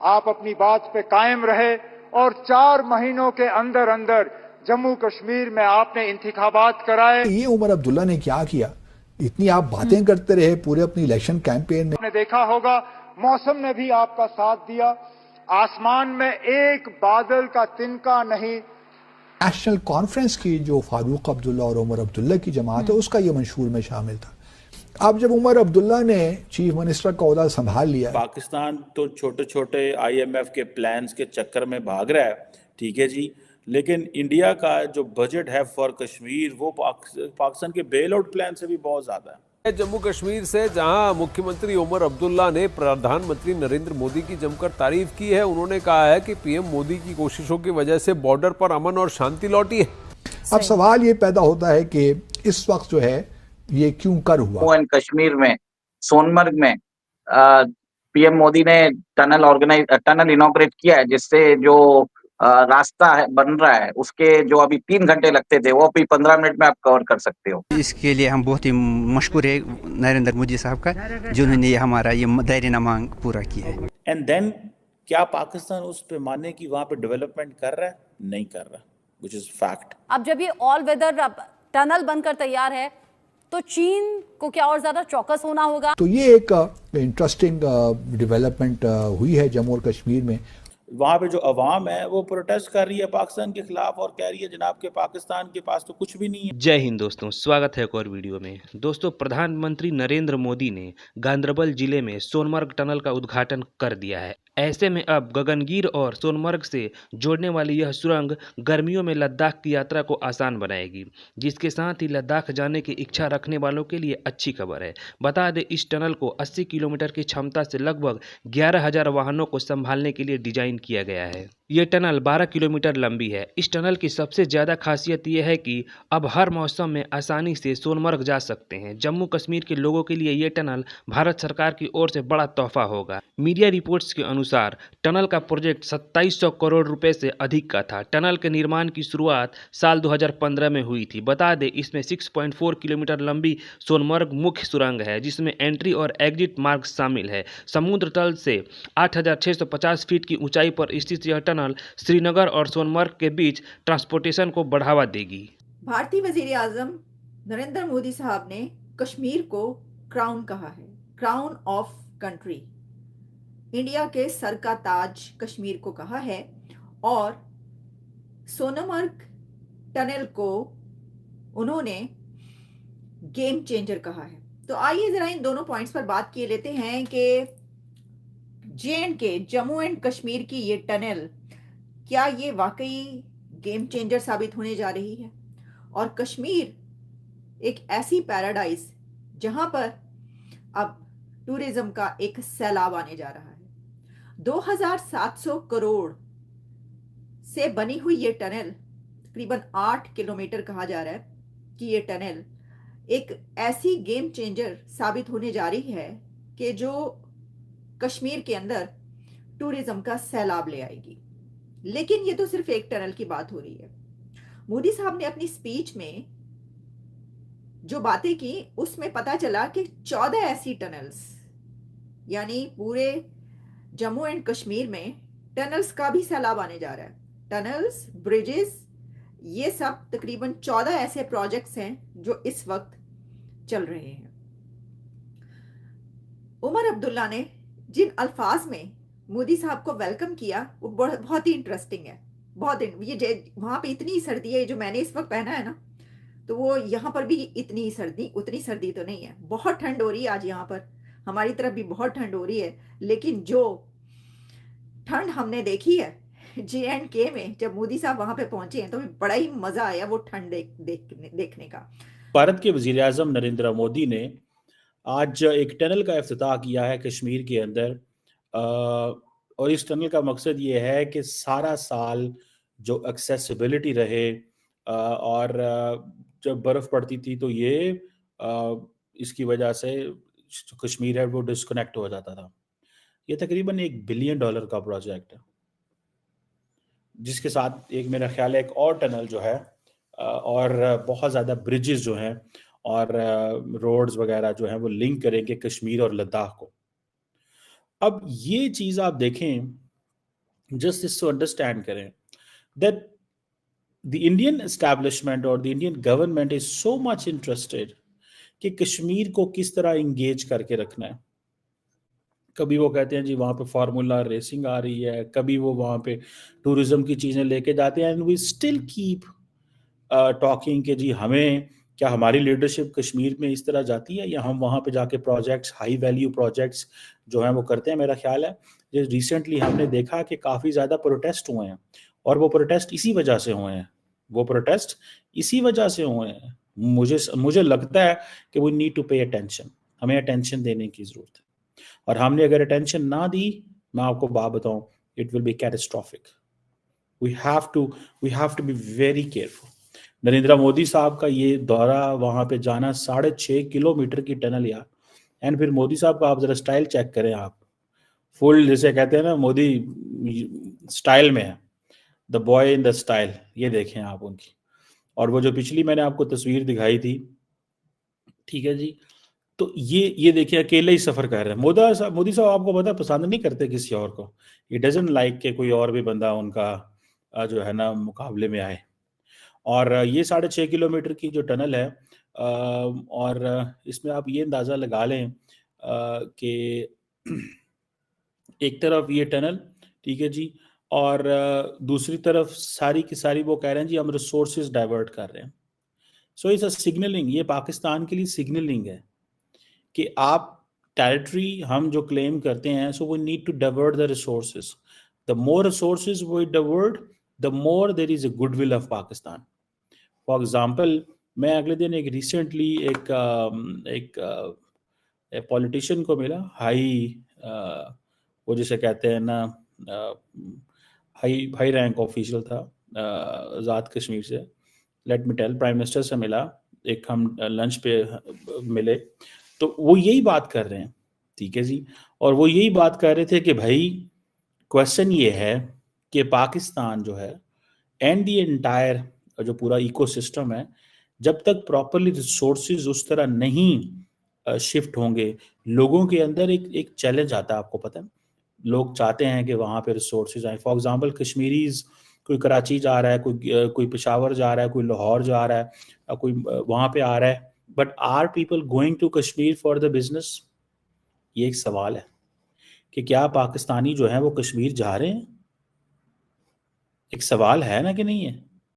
आप अपनी बात पे कायम रहे और 4 महीनों के अंदर अंदर जम्मू कश्मीर में आपने इंतखाबात कराए। ये उमर अब्दुल्ला ने क्या किया? इतनी आप बातें करते रहे पूरे अपनी इलेक्शन कैंपेन में। आपने देखा होगा मौसम ने भी आपका साथ दिया, आसमान में एक बादल का तिनका नहीं। नेशनल कॉन्फ्रेंस की जो फारूक अब्दुल्ला और उमर अब्दुल्ला की जमात है उसका ये मंशूर में शामिल था। अब जब उमर अब्दुल्ला ने चीफ मिनिस्टर का ओहदा संभाल लिया, पाकिस्तान तो छोटे छोटे IMF के प्लान्स के चक्कर में भाग रहा है, ठीक है जी, लेकिन इंडिया का जो बजट है फॉर कश्मीर वो पाकिस्तान के बेल आउट प्लान से भी बहुत ज्यादा है। जम्मू कश्मीर से जहां मुख्यमंत्री उमर अब्दुल्ला ने प्रधानमंत्री नरेंद्र मोदी की जमकर तारीफ की है। उन्होंने कहा है कि PM मोदी की कोशिशों की वजह से बॉर्डर पर अमन और शांति लौटी है। अब सवाल ये पैदा होता है कि इस वक्त जो है ये क्यों कर हुआ? जम्मू एंड कश्मीर में सोनमर्ग में PM मोदी ने टनल इनॉग्रेट किया है, जिससे जो रास्ता है बन रहा है उसके जो अभी 3 घंटे लगते थे वो अभी 15 मिनट में आप कवर कर सकते हो। इसके लिए हम बहुत ही मशकूर है नरेंद्र मोदी साहब का, जिन्होंने ये हमारा ये दायरा मांग पूरा किया है। एंड देन क्या पाकिस्तान उस पैमाने की वहां पे डेवलपमेंट कर रहा है? नहीं कर रहा, व्हिच इज फैक्ट। अब जब ये ऑल वेदर टनल बनकर तैयार है तो चीन को क्या और ज्यादा चौकस होना होगा? तो ये एक इंटरेस्टिंग डेवलपमेंट हुई है जम्मू और कश्मीर में। वहां पे जो अवाम है वो प्रोटेस्ट कर रही है पाकिस्तान के खिलाफ और कह रही है जनाब के पाकिस्तान के पास तो कुछ भी नहीं है। जय हिंद दोस्तों, स्वागत है एक और वीडियो में। दोस्तों, प्रधानमंत्री नरेंद्र मोदी ने गांदरबल जिले में सोनमर्ग टनल का उद्घाटन कर दिया है। ऐसे में अब गगनगीर और सोनमर्ग से जोड़ने वाली यह सुरंग गर्मियों में लद्दाख की यात्रा को आसान बनाएगी, जिसके साथ ही लद्दाख जाने की इच्छा रखने वालों के लिए अच्छी खबर है। बता दें, इस टनल को 80 किलोमीटर की क्षमता से लगभग 11,000 वाहनों को संभालने के लिए डिजाइन किया गया है। ये टनल 12 किलोमीटर लंबी है। इस टनल की सबसे ज़्यादा खासियत यह है कि अब हर मौसम में आसानी से सोनमर्ग जा सकते हैं। जम्मू कश्मीर के लोगों के लिए ये टनल भारत सरकार की ओर से बड़ा तोहफा होगा। मीडिया रिपोर्ट्स के अनुसार टनल का प्रोजेक्ट 2700 करोड़ रुपए से अधिक का था। टनल के निर्माण की शुरुआत साल 2015 में हुई थी। बता दें, इसमें 6.4 किलोमीटर लंबी सोनमर्ग मुख्य सुरंग है, जिसमें एंट्री और एग्जिट मार्ग शामिल है। समुद्र तल से 8,650 फीट की ऊंचाई पर स्थित यह टनल श्रीनगर और सोनमर्ग के बीच ट्रांसपोर्टेशन को बढ़ावा देगी। भारतीय वजीर आजम नरेंद्र मोदी साहब ने कश्मीर को क्राउन कहा है, क्राउन ऑफ कंट्री। इंडिया के सर का ताज कश्मीर को कहा है और सोनमर्ग टनल को उन्होंने गेम चेंजर कहा है। तो आइए जरा इन दोनों पॉइंट्स पर बात किए लेते हैं कि JNK जम्मू एंड कश्मीर की ये टनल क्या ये वाकई गेम चेंजर साबित होने जा रही है और कश्मीर एक ऐसी पैराडाइज जहां पर अब टूरिज्म का एक सैलाब आने जा रहा है। 2,700 करोड़ से बनी हुई ये टनल तकरीबन 8 किलोमीटर कहा जा रहा है कि ये टनल एक ऐसी गेम चेंजर साबित होने जा रही है कि जो कश्मीर के अंदर टूरिज्म का सैलाब ले आएगी। लेकिन ये तो सिर्फ एक टनल की बात हो रही है। मोदी साहब ने अपनी स्पीच में जो बातें की उसमें पता चला कि 14 ऐसी टनल्स, यानी पूरे जम्मू एंड कश्मीर में टनल्स का भी सैलाब आने जा रहा है। टनल्स, ब्रिजेस, ये सब तकरीबन 14 ऐसे प्रोजेक्ट्स हैं जो इस वक्त चल रहे हैं। उमर अब्दुल्ला ने जिन अल्फाज में मोदी साहब को वेलकम किया वो बहुत ही इंटरेस्टिंग है। ये वहां पे इतनी सर्दी है, जो मैंने इस वक्त पहना है ना, तो वो यहाँ पर भी उतनी सर्दी तो नहीं है। बहुत ठंड हो रही है आज, यहाँ पर हमारी तरफ भी बहुत ठंड हो रही है। लेकिन जो ठंड हमने देखी है JNK में, जब मोदी साहब वहां पे पहुंचे हैं, तो बड़ा ही मजा आया वो ठंड देखने का। भारत के वजीर आजम नरेंद्र मोदी ने आज एक टनल का इफ्तिताह किया है कश्मीर के अंदर, और इस टनल का मकसद ये है कि सारा साल जो एक्सेसिबिलिटी रहे, और जब बर्फ़ पड़ती थी तो ये इसकी वजह से जो कश्मीर है वो डिस्कनेक्ट हो जाता था। ये तकरीबन $1 बिलियन का प्रोजेक्ट है, जिसके साथ एक मेरा ख्याल है एक और टनल जो है और बहुत ज़्यादा ब्रिजेस जो हैं और रोड्स वगैरह जो हैं वो लिंक करेंगे कश्मीर और लद्दाख को। अब ये चीज़ आप देखें जस्ट इसको अंडरस्टैंड करें दैट द इंडियन एस्टैब्लिशमेंट और the Indian government is so much interested कि कश्मीर को किस तरह इंगेज करके रखना है। कभी वो कहते हैं जी वहाँ पे फार्मूला रेसिंग आ रही है, कभी वो वहाँ पे टूरिज्म की चीज़ें लेके जाते हैं, and we still keep talking कि जी हमें क्या हमारी लीडरशिप कश्मीर में इस तरह जाती है या हम वहाँ पे जाके प्रोजेक्ट्स, हाई वैल्यू प्रोजेक्ट्स जो हैं वो करते हैं। मेरा ख्याल है ये रिसेंटली हमने देखा कि काफ़ी ज़्यादा प्रोटेस्ट हुए हैं और वो प्रोटेस्ट इसी वजह से हुए हैं, वो प्रोटेस्ट इसी वजह से हुए हैं। मुझे लगता है कि we need to pay attention, हमें अटेंशन देने की ज़रूरत है, और हमने अगर अटेंशन ना दी, मैं आपको बात बताऊं, it will be catastrophic. We have to be very careful. Narendra Modi साहब का ये दौरा, वहां पे जाना, 6.5 किलोमीटर की टनल यार, एंड फिर मोदी साहब का आप जरा स्टाइल चेक करें, आप फुल जैसे कहते हैं ना मोदी स्टाइल में है, the boy in the style, ये देखें आप उनकी। और वो जो पिछली मैंने आपको तस्वीर दिखाई थी, ठीक है जी, तो ये देखिए अकेले ही सफर कर रहे हैं। मोदी साहब आपको पता है पसंद नहीं करते किसी और को, ही डजंट लाइक के कोई और भी बंदा उनका जो है ना मुकाबले में आए। और ये 6.5 किलोमीटर की जो टनल है, और इसमें आप ये अंदाज़ा लगा लें कि एक तरफ ये टनल, ठीक है जी, और दूसरी तरफ सारी की सारी वो कह रहे हैं जी हम रिसोर्सेज डाइवर्ट कर रहे हैं। सो इट्स अ सिग्नलिंग, ये पाकिस्तान के लिए सिग्नलिंग है कि आप टेरिटरी हम जो क्लेम करते हैं, so we need to divert the resources. The more resources we divert, the more there is a goodwill of Pakistan. For example, मैं अगले दिन एक रिसेंटली एक पॉलिटिशियन को मिला, हाई वो जिसे कहते हैं ना हाई रैंक ऑफिशियल था आज़ाद कश्मीर से, let me tell, prime minister से मिला, एक हम लंच पे मिले, तो वो यही बात कर रहे हैं, ठीक है जी, और वो यही बात कर रहे थे कि भाई क्वेश्चन ये है कि पाकिस्तान जो है एंड दी एंटायर जो पूरा इकोसिस्टम है, जब तक प्रॉपरली रिसोर्सेज उस तरह नहीं शिफ्ट होंगे, लोगों के अंदर एक चैलेंज आता है, आपको पता है, लोग चाहते हैं कि वहाँ पे रिसोर्सेज आए। फॉर एग्जांपल कश्मीरीज, कोई कराची जा रहा है, कोई पेशावर जा रहा है, कोई लाहौर जा रहा है, कोई वहाँ पे आ रहा है, but are people going to Kashmir for the business? ये एक सवाल है कि क्या पाकिस्तानी जो है वो कश्मीर जा रहे हैं, एक सवाल है ना कि नहीं है।